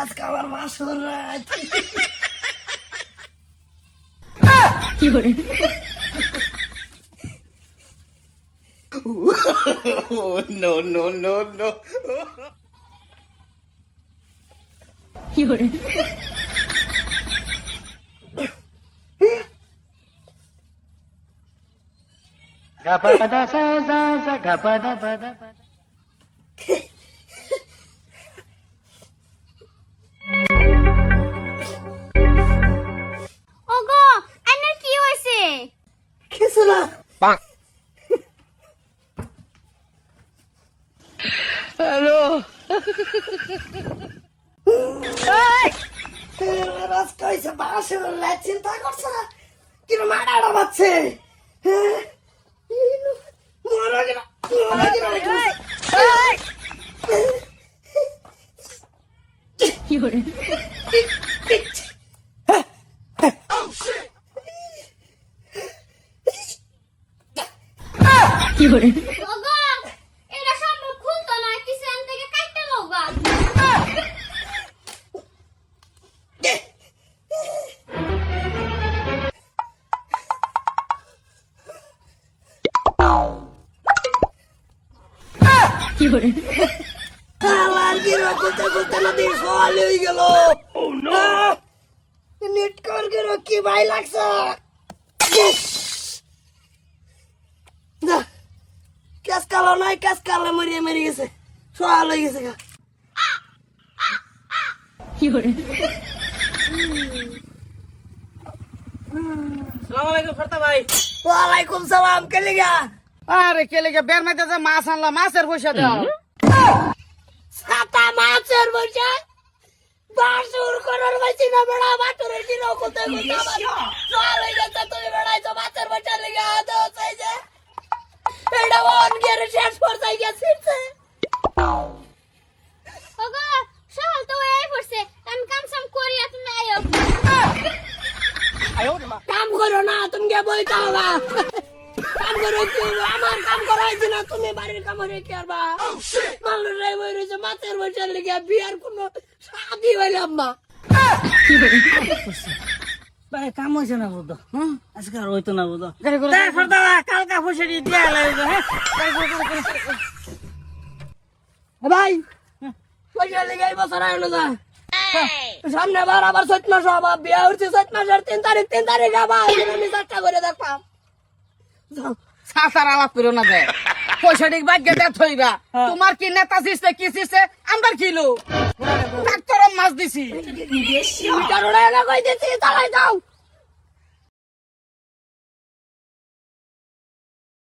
আজকে আমার বাসর রাত। কি করে No, no, no, no. কি করে ওগো আইনের কি হইছে? কিছু না। আজকে হয়েছে বাসর রাত, চিন্তা করছে না কিরম আড়াআড়া বাজছে। মরা গেল, মরা গেল। কি করে কি করে ওগো এটা সম্ভব খুলতো না, কিছু এন থেকে কাটতে লওগা। কি করে আবার গিরো করতে করতে নদী সওয়াল হয়ে গেল। নেট কর গিরো কি ভাই লাগছে। কেস কালো নাই, কেস কালো মরিয়ে মরে গেছে, সওয়াল হয়ে গেছে। কি করে সালামালাইকুম ফরতা ভাই। ওয়ালাইকুম সালাম। কে লিগা? আরে কে লেগে বের মাইতে যে মাছ আনলা, মাছের পয়সা দাও। সাতা মাছের বসে বাসুর করার বসে না বেড়া, বাটুরের গিরো করতে করতে আমার সওয়াল হয়ে গেছে। তুমি বেড়াইছো মাছের বসে লিগা দাও চাইছে। এটা অন গিয়ে শেষ পর্যায়ে গেছে। ওগো সহল তো এই পড়ছে, আমি কামসাম করি আর তুমি আইও। কাম করো না, তুমি কে বই চাওবা। কাম করো কি হলো? আমার কাম করা হয়েছে না, তুমি বাড়ির কাম হয়ে কি করবা? মানুষরাই বই রয়েছে মাছের বসে লিগা, বিয়ার কোনো শাদি হইলাম না। ভাই কাম হইছে না বুঝো, আজকে আর হইতো না বুঝো। ফরদা কালকা পয়সা দিয়ে দিয়া লাগবে। ভাই পয়সা লিগে এই বছর আইলো না। সামনে বার আবার 7 মাস হবা, বিয়া হচ্ছে 7 মাসের 3 তারিখ আবার আমি চেষ্টা করে দেখবাম। সাসার আলাপ করো না যে পয়সা ঠিক ভাগ্যে দেখ থইবা। তোমার কি নেতা সিস্টে কি সিস্টে আমার কিলো ডাক্তার মাছ দিছি। কারণে না কই দিছি চালাই দাও।